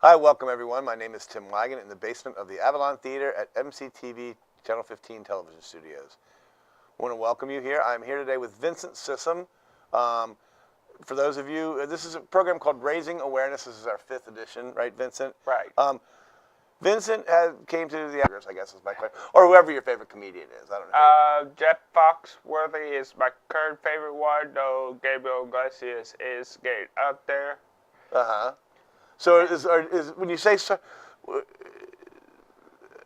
Hi, welcome everyone. My name is Tim Wagon in the basement of the Avalon Theater at MCTV Channel 15 television studios. I want to welcome you here. I'm here today with Vincent Sissom. For those of you, this is a program called Raising Awareness. This is our 5th edition, right, Vincent? Right. Vincent came to the actors, I guess is my question, or whoever your favorite comedian is. I don't know. Jeff Foxworthy is my current favorite one, though Gabriel Iglesias is getting up there. So is when you say,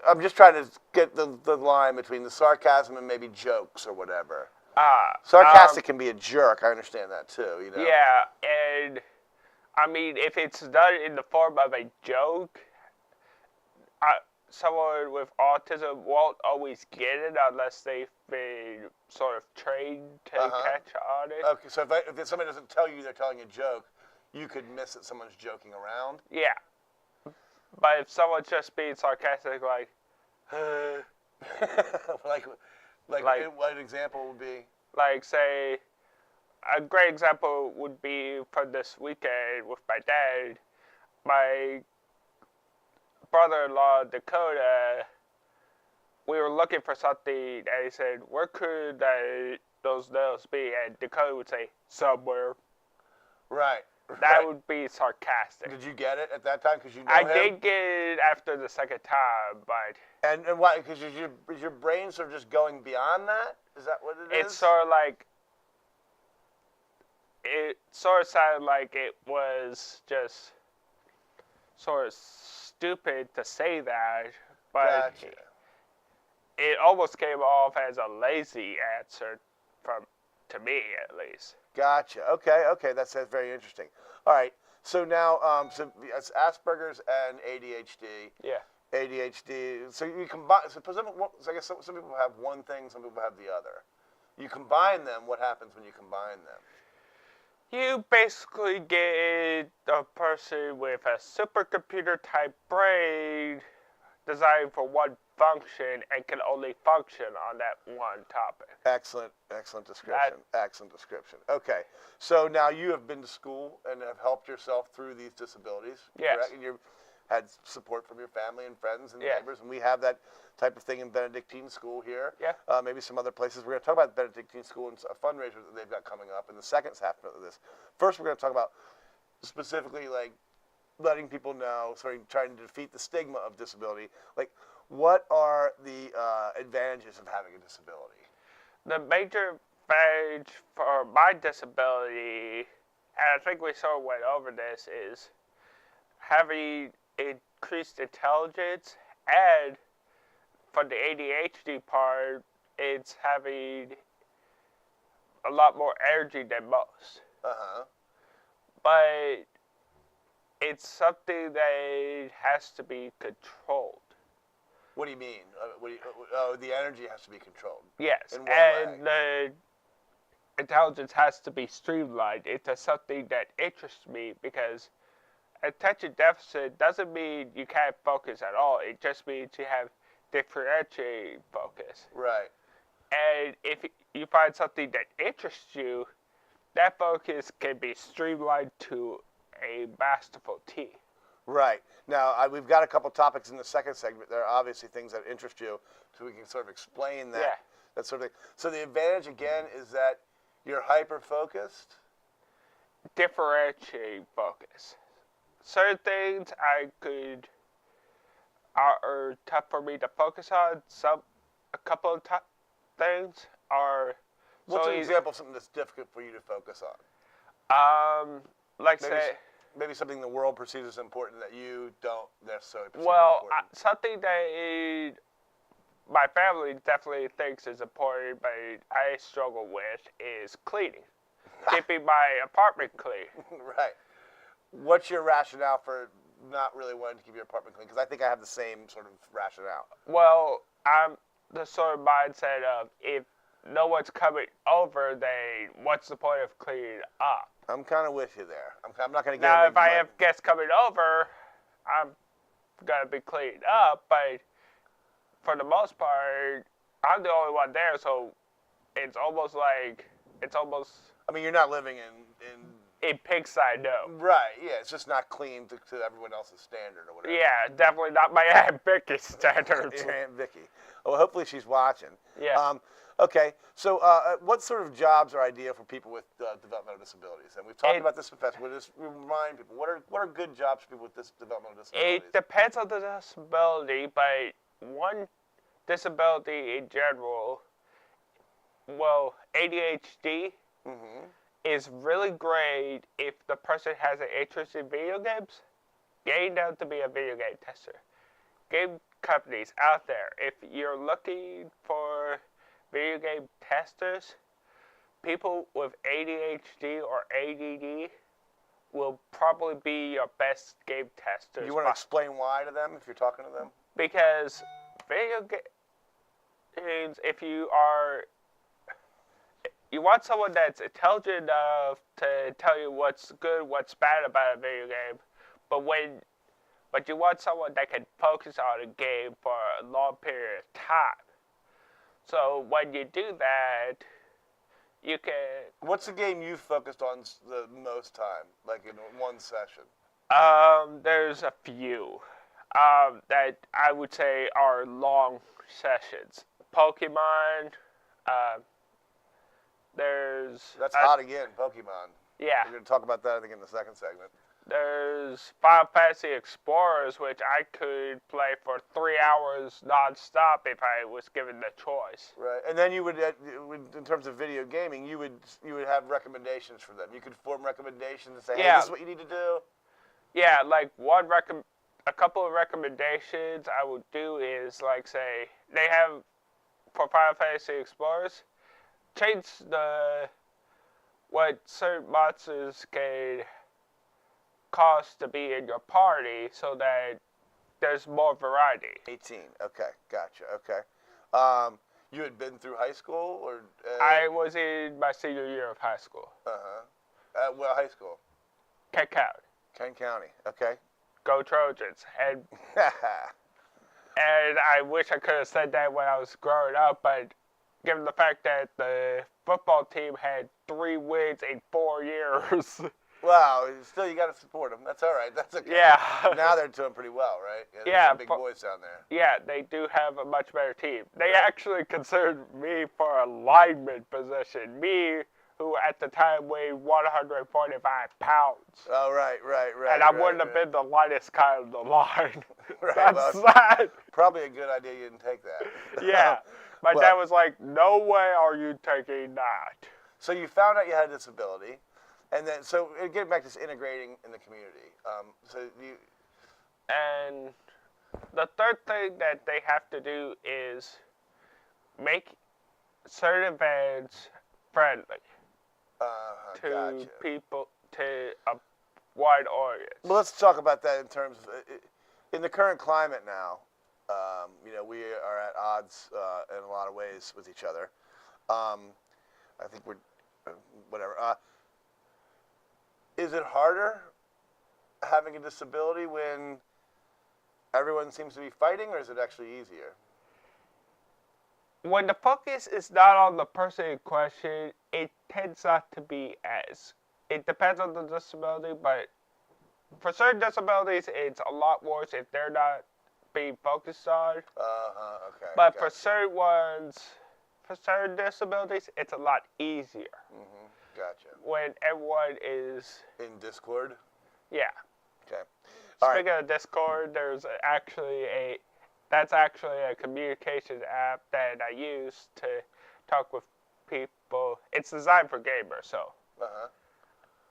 I'm just trying to get the line between the sarcasm and maybe jokes or whatever. Sarcastic can be a jerk. I understand that too. You know. Yeah, and I mean, if it's done in the form of a joke, someone with autism won't always get it unless they've been sort of trained to catch on it. Okay, so if somebody doesn't tell you they're telling a joke, you could miss that someone's joking around? Yeah. But if someone's just being sarcastic, like what example would be? Like, say, a great example would be from this weekend with my dad. My brother-in-law, Dakota, we were looking for something, and he said, where could those nails be? And Dakota would say, somewhere. Right. That would be sarcastic. Did you get it at that time? Because you know I him? did get it after the second time, but... And why? Because is your brain sort of just going beyond that? Is that what it is? It's sort of like... It sort of sounded like it was just sort of stupid to say that, but Gotcha. it almost came off as a lazy answer to me, at least. Gotcha. Okay. That's very interesting. All right. So now, so it's Asperger's and ADHD. Yeah. ADHD. So you combine. So I guess some people have one thing, some people have the other. You combine them. What happens when you combine them? You basically get a person with a supercomputer type brain designed for one function and can only function on that one topic. Excellent description. Okay, so now you have been to school and have helped yourself through these disabilities. Yes. Correct? And you've had support from your family and friends and Yeah. neighbors, and we have that type of thing in Benedictine School here. Yeah. Maybe some other places. We're going to talk about Benedictine School and a fundraiser that they've got coming up in the second half of this. First, we're going to talk about specifically like letting people know, sort of trying to defeat the stigma of disability. Like, what are the advantages of having a disability? The major advantage for my disability, and I think we sort of went over this, is having increased intelligence, and for the ADHD part, it's having a lot more energy than most. But it's something that has to be controlled. What do you mean? The energy has to be controlled. Yes, In what and way? the intelligence has to be streamlined into something that interests me, because attention deficit doesn't mean you can't focus at all. It just means you have differentiated focus. Right. And if you find something that interests you, that focus can be streamlined to a masterful T. Right. Now, we've got a couple topics in the second segment. There are obviously things that interest you, so we can sort of explain that. Yeah. That sort of thing. So the advantage, again, is that you're hyper-focused? Differentiating focus. Certain things are tough for me to focus on. A couple of things are... What's an example of something that's difficult for you to focus on? Maybe something the world perceives as important that you don't necessarily perceive as important. Something that my family definitely thinks is important, but I struggle with, is cleaning. Keeping my apartment clean. Right. What's your rationale for not really wanting to keep your apartment clean? Because I think I have the same sort of rationale. Well, I'm the sort of mindset of, if no one's coming over, then what's the point of cleaning up? I'm kind of with you there. I'm not going to get Now, if I have guests coming over, I'm going to be cleaning up, but for the most part, I'm the only one there, so it's almost... I mean, you're not living in a pigsty, no. Right. Yeah. It's just not clean to everyone else's standard or whatever. Yeah, definitely not my Aunt Vicky's standards. Your Aunt Vicky. Well, hopefully she's watching. Yeah. Okay. So, what sort of jobs are ideal for people with developmental disabilities? And we've talked about this in the past. We'll just remind people what are good jobs for people with developmental disabilities. It depends on the disability, but one disability in general, well, ADHD is really great if the person has an interest in video games. Getting them to be a video game tester. Game companies out there, if you're looking for video game testers, people with ADHD or ADD will probably be your best game testers. You want to explain why to them if you're talking to them? Because video games, if you want someone that's intelligent enough to tell you what's good, what's bad about a video game, but you want someone that can focus on a game for a long period of time. So when you do that, you can. What's the game you focused on the most time, like in one session? There's a few that I would say are long sessions. Pokemon. That's hot again, Pokemon. Yeah. We're going to talk about that, I think, in the second segment. There's Final Fantasy Explorers, which I could play for 3 hours nonstop if I was given the choice. Right, and then you would, in terms of video gaming, you would have recommendations for them. You could form recommendations and say, hey, this is what you need to do. Yeah, like a couple of recommendations I would do is like say they have for Final Fantasy Explorers, change what certain monsters can cost to be in your party so that there's more variety. 18. Okay, gotcha. Okay. You had been through high school, or? I was in my senior year of high school. What high school? Kent County. Kent County. Okay. Go Trojans. And I wish I could have said that when I was growing up, but given the fact that the football team had 3 wins in 4 years. Wow, still you got to support them. That's all right. That's okay. Yeah. Now they're doing pretty well, right? Yeah. Some big boys down there. Yeah, they do have a much better team. They actually considered me for a lineman position. Me, who at the time weighed 145 pounds. Oh, right. And I wouldn't have been the lightest guy on the line. Right, That's sad. Probably a good idea you didn't take that. Yeah. My dad was like, no way are you taking that. So you found out you had a disability. And then, so getting back to this integrating in the community. And the third thing that they have to do is make certain events friendly to people, to a wide audience. Well, let's talk about that in terms of, in the current climate now, we are at odds in a lot of ways with each other. I think we're, whatever. Is it harder having a disability when everyone seems to be fighting, or is it actually easier? When the focus is not on the person in question, it tends not to be as. It depends on the disability, but for certain disabilities, it's a lot worse if they're not being focused on. Okay. But for certain ones, for certain disabilities, it's a lot easier. Gotcha. When everyone is in Discord. Yeah. Okay. Speaking of Discord, there's actually a communication app that I use to talk with people. It's designed for gamers, so.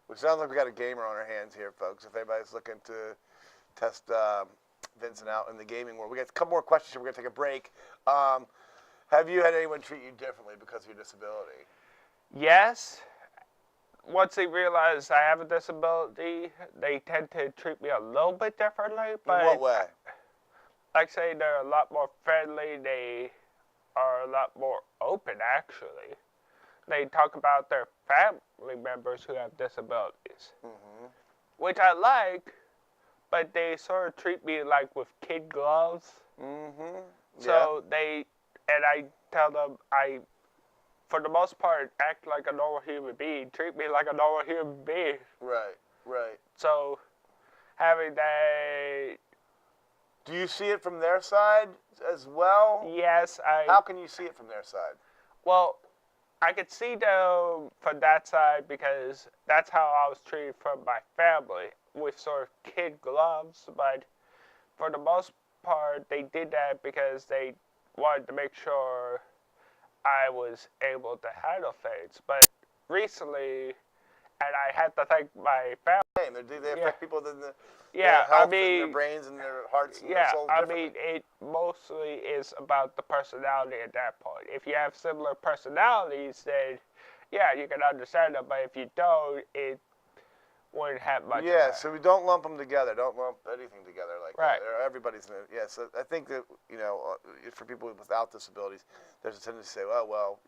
Which sounds like we got a gamer on our hands here, folks. If anybody's looking to test Vincent out in the gaming world, we got a couple more questions here. We're gonna take a break. Have you had anyone treat you differently because of your disability? Yes. Once they realize I have a disability, they tend to treat me a little bit differently. But in what way? Like say they're a lot more friendly. They are a lot more open, actually. They talk about their family members who have disabilities, which I like, but they sort of treat me like with kid gloves. So I tell them for the most part, act like a normal human being. Treat me like a normal human being. Right. Right. So, having that, Do you see it from their side as well? yes, How can you see it from their side? well, I could see them from that side because that's how I was treated from my family with sort of kid gloves. But for the most part, they did that because they wanted to make sure I was able to handle things. But recently, and I had to thank my family. Do they affect people in their Yeah, health I and their mean, brains and their hearts and their yeah, souls I differently? mean, it mostly is about the personality at that point. If you have similar personalities, then yeah, you can understand them. But if you don't, it wouldn't have much. Yeah, effect. so we don't lump them together. Don't lump anything together like Right. that. Everybody's in it. Yeah, so I think that, for people without disabilities, there's a tendency to say, well,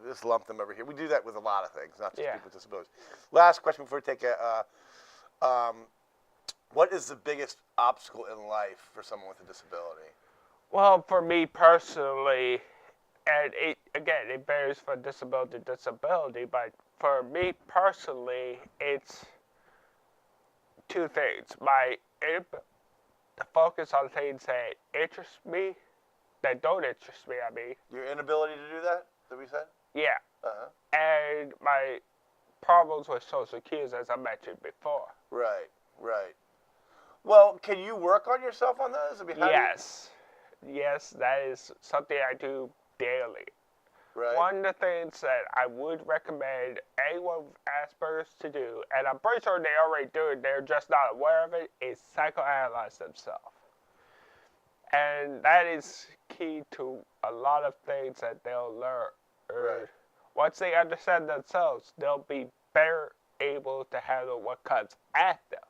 just lump them over here. We do that with a lot of things, not just Yeah. people with disabilities. Last question before we take what is the biggest obstacle in life for someone with a disability? Well, for me personally, and it varies from disability to disability, but for me personally, it's two things. The focus on things that interest me, that don't interest me, I mean. Your inability to do that we said? Yeah. Uh-huh. And my problems with social cues, as I mentioned before. Right, right. Well, can you work on yourself on those? I mean, how do you- Yes. Yes, that is something I do daily. Right. One of the things that I would recommend anyone with Asperger's to do, and I'm pretty sure they already do it, they're just not aware of it, is psychoanalyze themselves. And that is key to a lot of things that they'll learn. Right. Once they understand themselves, they'll be better able to handle what comes at them.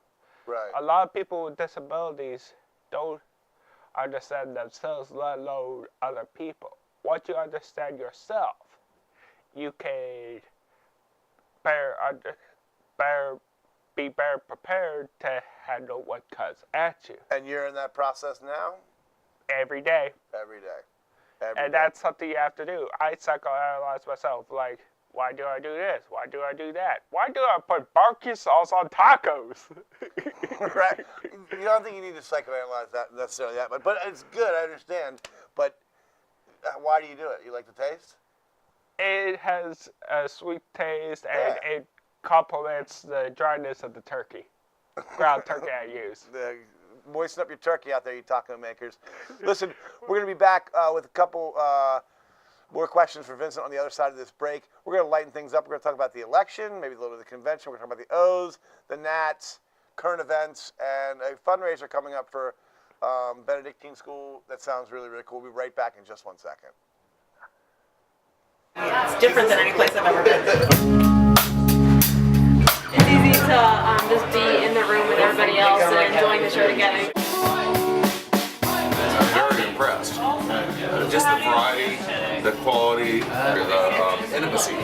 Right. A lot of people with disabilities don't understand themselves, let alone other people. Once you understand yourself, you can be better prepared to handle what comes at you And you're in that process now? every day. Every day. And that's something you have to do. I psychoanalyze myself, like, why do I do this? Why do I do that? Why do I put barbecue sauce on tacos? Right. You don't think you need to psychoanalyze that necessarily that, but it's good. I understand. But why do you do it? You like the taste? It has a sweet taste, and it complements the dryness of the turkey, ground turkey I use. Moisten up your turkey out there, you taco makers. Listen, we're going to be back with a couple more questions for Vincent on the other side of this break. We're going to lighten things up. We're going to talk about the election, maybe a little bit of the convention. We're going to talk about the O's, the Nats, current events, and a fundraiser coming up for Benedictine School. That sounds really, really cool. We'll be right back in just 1 second. It's different than any place I've ever been. It's easy to just be in the room with everybody else and enjoying the show together. I'm very impressed. Just the variety, the quality, the intimacy.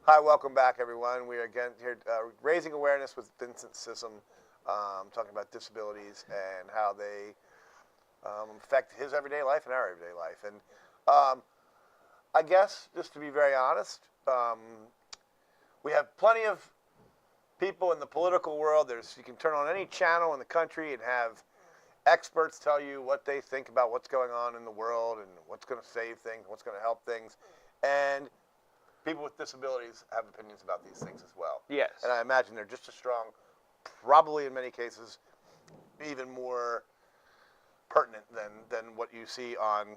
Hi, welcome back, everyone. We are again here raising awareness with Vincent Sissom, talking about disabilities and how they affect his everyday life and our everyday life. And I guess, just to be very honest, we have plenty of people in the political world. You can turn on any channel in the country and have experts tell you what they think about what's going on in the world and what's going to save things, what's going to help things. And people with disabilities have opinions about these things as well. Yes. And I imagine they're just as strong, probably in many cases, even more pertinent than what you see on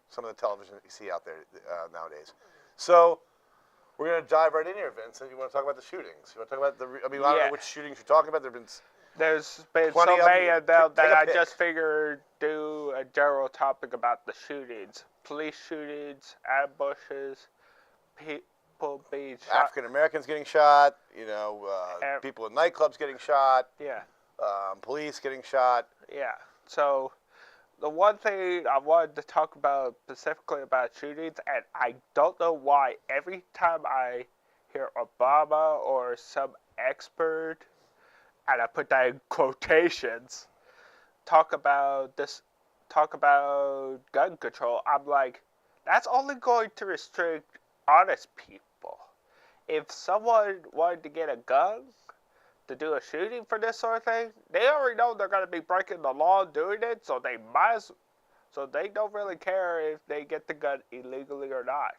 some of the television that you see out there nowadays. So we're going to dive right in here, Vincent. You want to talk about the shootings? You want to talk about I don't know which shootings you're talking about. There's been Plenty so of many them. of them Take that a I pick. just figured do a general topic about the shootings. Police shootings, ambushes, people being shot. African Americans getting shot, people in nightclubs getting shot, Yeah, police getting shot. yeah. So the one thing I wanted to talk about specifically about shootings, and I don't know why every time I hear Obama or some expert, and I put that in quotations, talk about gun control, I'm like, that's only going to restrict honest people. If someone wanted to get a gun to do a shooting for this sort of thing, they already know they're going to be breaking the law doing it, so they don't really care if they get the gun illegally or not.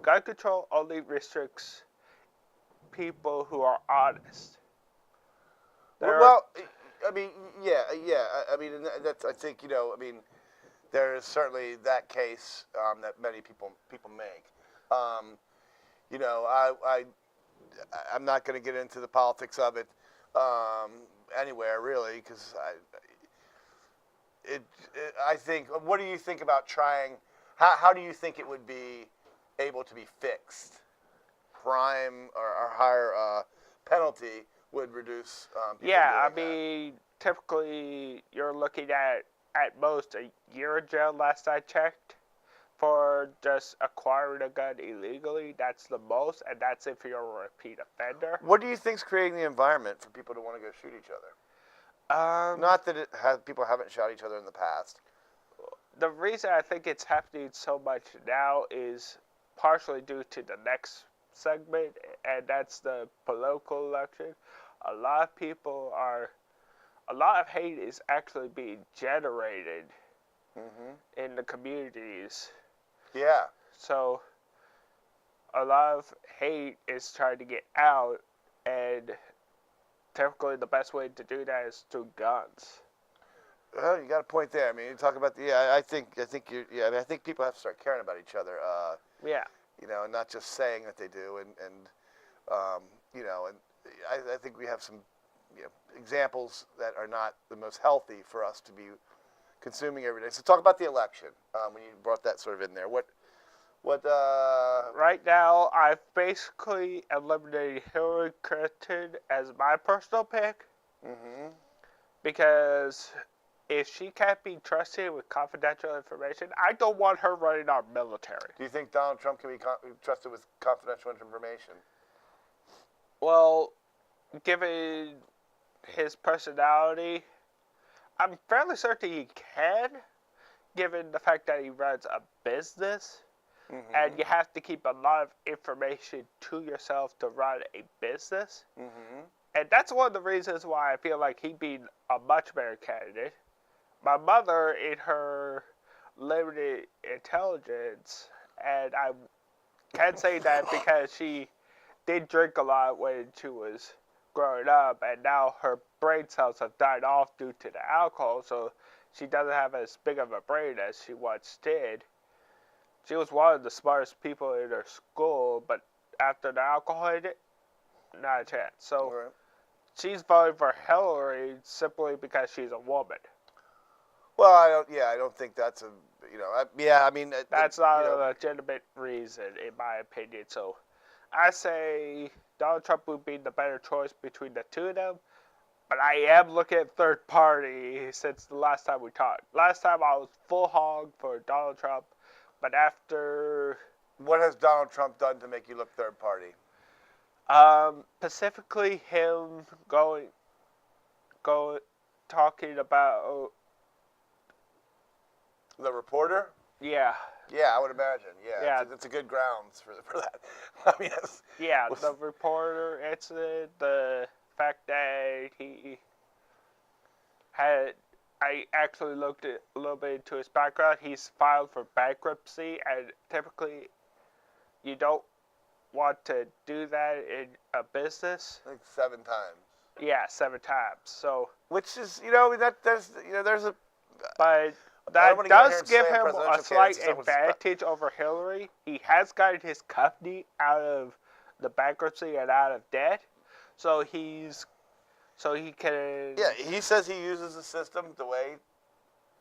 Gun control only restricts people who are honest. Well, I mean, yeah. I mean, and that's. I think I mean, there is certainly that case that many people make. I'm not going to get into the politics of it anywhere really, because I think. What do you think about trying? How do you think it would be able to be fixed? Crime or higher penalty would reduce. Yeah, People doing mean, typically you're looking at most a year in jail. Last I checked, for just acquiring a gun illegally, that's the most, and that's if you're a repeat offender. What do you think's creating the environment for people to want to go shoot each other? Not that people haven't shot each other in the past. The reason I think it's happening so much now is partially due to the next segment, and that's the political election. A lot of hate is actually being generated in the communities. Yeah. So a lot of hate is trying to get out, and typically the best way to do that is through guns. Well, you got a point there. I mean, you talk about I think you. Yeah, I mean, I think people have to start caring about each other. Yeah. And not just saying that they do, and I think we have some examples that are not the most healthy for us to be consuming every day. So talk about the election. When you brought that sort of in there, what? Right now, I've basically eliminated Hillary Clinton as my personal pick. Because if she can't be trusted with confidential information, I don't want her running our military. Do you think Donald Trump can be trusted with confidential information? Well, given his personality, I'm fairly certain he can, given the fact that he runs a business. And you have to keep a lot of information to yourself to run a business. And that's one of the reasons why I feel like he'd be a much better candidate. My mother, in her limited intelligence, and I can say that because she did drink a lot when she was growing up, and now her brain cells have died off due to the alcohol, so she doesn't have as big of a brain as she once did. She was one of the smartest people in her school, but after the alcohol hit it, not a chance. So she's voting for Hillary simply because she's a woman. Well, I don't think that's I mean, that's not a legitimate reason, in my opinion. So I say Donald Trump would be the better choice between the two of them. But I am looking at third party since the last time we talked. Last time I was full hog for Donald Trump. But after... What has Donald Trump done to make you look third party? Specifically him talking about... The reporter? Yeah. Yeah, I would imagine. Yeah. It's a good grounds for that. I mean, the reporter incident, the fact that he had... I actually looked a little bit into his background. He's filed for bankruptcy, and typically you don't want to do that in a business. Like 7 times. Yeah, 7 times. So, which is, there's a... But that does give him a slight advantage over Hillary. He has gotten his company out of the bankruptcy and out of debt, so he can... Yeah, he says he uses the system the way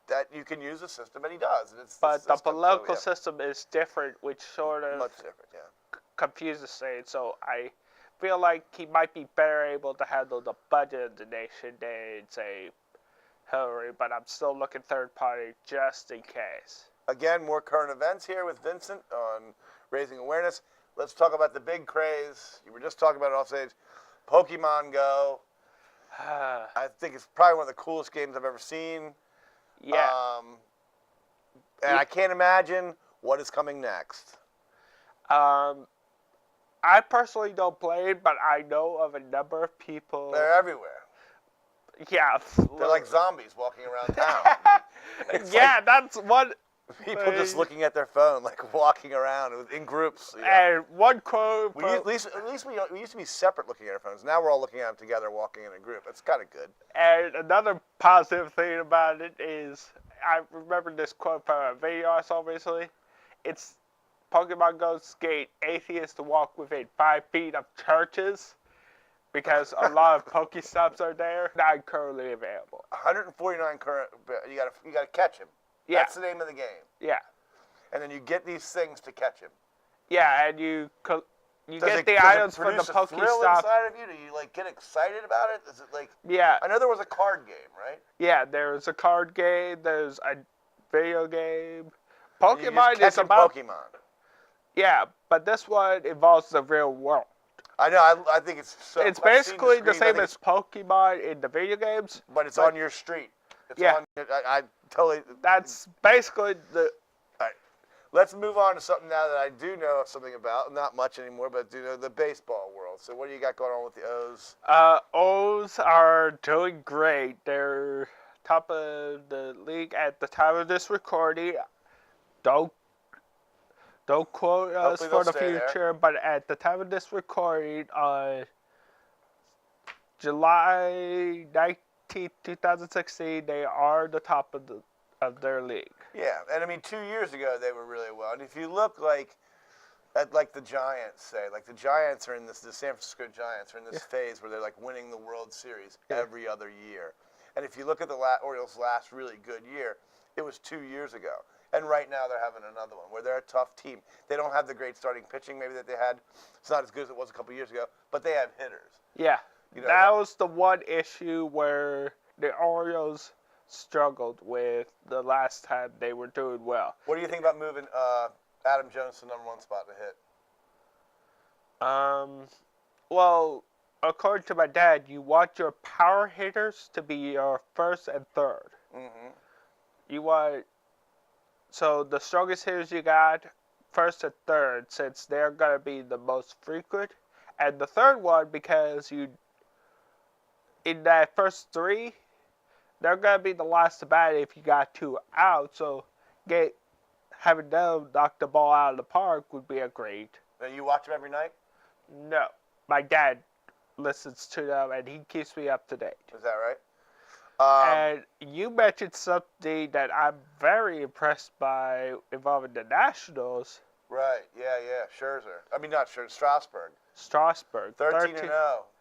that you can use the system, and he does. And but the political system is different, which sort of... Much different, yeah. Confuses things, so I feel like he might be better able to handle the budget of the nation than, say, Hillary, but I'm still looking third party just in case. Again, more current events here with Vincent on raising awareness. Let's talk about the big craze. You were just talking about it off stage. Pokemon Go. I think it's probably one of the coolest games I've ever seen. Yeah. And I can't imagine what is coming next. I personally don't play it, but I know of a number of people. They're everywhere. Yeah. They're like zombies walking around town. It's yeah, like that's one. people just looking at their phone, like walking around in groups. You know. And one quote. At least we used to be separate looking at our phones. Now we're all looking at them together, walking in a group. It's kind of good. And another positive thing about it is, I remember this quote from a video I saw recently. It's Pokemon Go skate atheists to walk within 5 feet of churches because a lot of Pokestops are there, not currently available. 149 current. You gotta catch him. Yeah. That's the name of the game. Yeah. And then you get these things to catch him. Yeah, and you Does get it- the does it items from the produce a thrill Pokestop. inside of you? Do you like get excited about it? Is it like? Yeah, I know there was a card game, right? yeah. There's a card game. There's a video game. And you Pokemon just is catch about Pokemon. yeah, but this one involves the real world. I know. I think it's so. It's I've seen basically the screens, I same think as Pokemon in the video games. but it's on your street. It's Yeah. on. I totally. That's basically the. All right. Let's move on to something now that I do know something about. Not much anymore, but do know the baseball world. So what do you got going on with the O's? O's are doing great. They're top of the league at the time of this recording. Don't quote us Hopefully for they'll the stay there. future, but at the time of this recording, on July 19th, 2016, they are the top of their league. Yeah, and I mean 2 years ago they were really well. And if you look at like the Giants, say, like the Giants are in this, the San Francisco Giants are in this phase where they're like winning the World Series every other year. And if you look at the Orioles' last really good year, it was 2 years ago. And right now they're having another one where they're a tough team. They don't have the great starting pitching maybe that they had. It's not as good as it was a couple years ago, but they have hitters. Yeah, You know, that was the one issue where the Orioles struggled with the last time they were doing well. What do you think about moving Adam Jones to number 1 spot to hit? Well, according to my dad, you want your power hitters to be your first and third. Mm-hmm. You want, so the strongest hitters you got, first and third, since they're going to be the most frequent. And the third one, because in that first 3, they're going to be the last to bat if you got 2 out. So having them knock the ball out of the park would be a great. Now you watch them every night? No, my dad listens to them and he keeps me up to date. Is that right? And you mentioned something that I'm very impressed by involving the Nationals. Right. Yeah. Scherzer. I mean, not Scherzer. Strasburg. Strasburg. 13-0.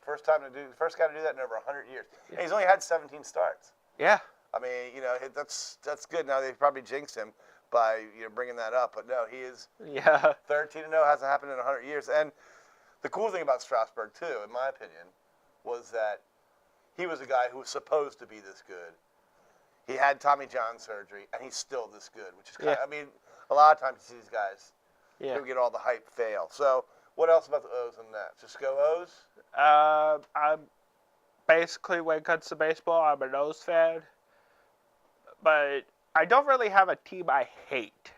First guy to do that in over 100 years. Yeah. And he's only had 17 starts. Yeah. I mean, you know, that's good. Now they probably jinxed him by bringing that up, but no, he is Yeah. 13-0. Hasn't happened in 100 years. And the cool thing about Strasburg too, in my opinion, was that he was a guy who was supposed to be this good. He had Tommy John surgery, and he's still this good, which is kind of, I mean, a lot of times you see these guys who get all the hype fail. So what else about the O's and Nats? Just go O's? I'm basically, when it comes to baseball, I'm an O's fan. But I don't really have a team I hate.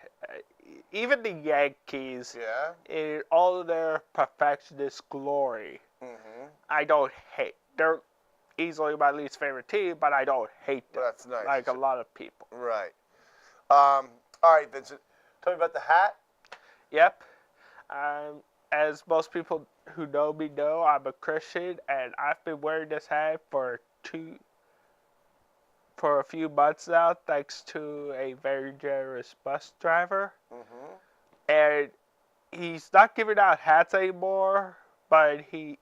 Even the Yankees, Yeah. in all of their perfectionist glory, Mm-hmm. I don't hate. They're easily my least favorite team, but I don't hate them. That's nice. Like a lot of people. Right. All right, Vincent. Tell me about the hat. Yep. As most people who know me know, I'm a Christian, and I've been wearing this hat for a few months now, thanks to a very generous bus driver. Mm-hmm. And he's not giving out hats anymore, but he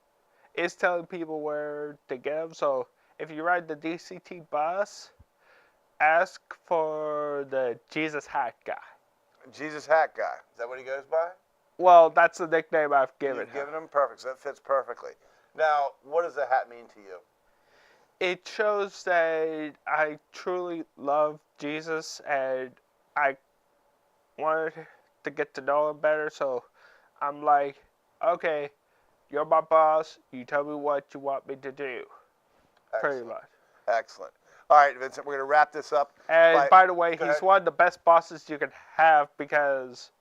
is telling people where to get them. So if you ride the DCT bus, ask for the Jesus Hat guy. Jesus Hat Guy. Is that what he goes by? Well, that's the nickname I've given You've him. given him? Perfect. So that fits perfectly. Now, what does the hat mean to you? it shows that I truly love Jesus and I wanted to get to know him better. So I'm like, okay, you're my boss. You tell me what you want me to do. Pretty Excellent. much. Excellent. All right, Vincent, we're going to wrap this up. And by the way, Go he's ahead. one of the best bosses you can have because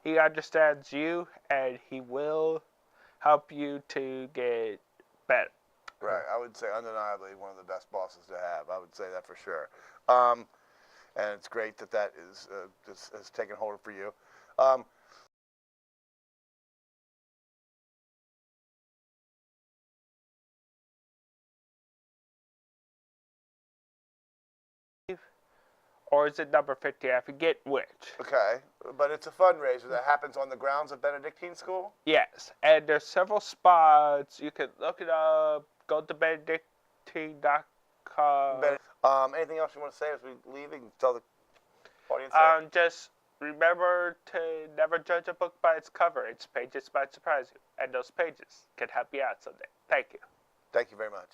he understands you and he will help you to get better. Right, I would say undeniably one of the best bosses to have. I would say that for sure. And it's great that that is has taken hold for you. Or is it number 50? I forget which. Okay, but it's a fundraiser that happens on the grounds of Benedictine School. Yes, and there's several spots. You can look it up. Go to benedictine.com. Anything else you want to say as we leave? You can tell the audience. that? Just remember to never judge a book by its cover. Its pages might surprise you, and those pages can help you out someday. Thank you. Thank you very much.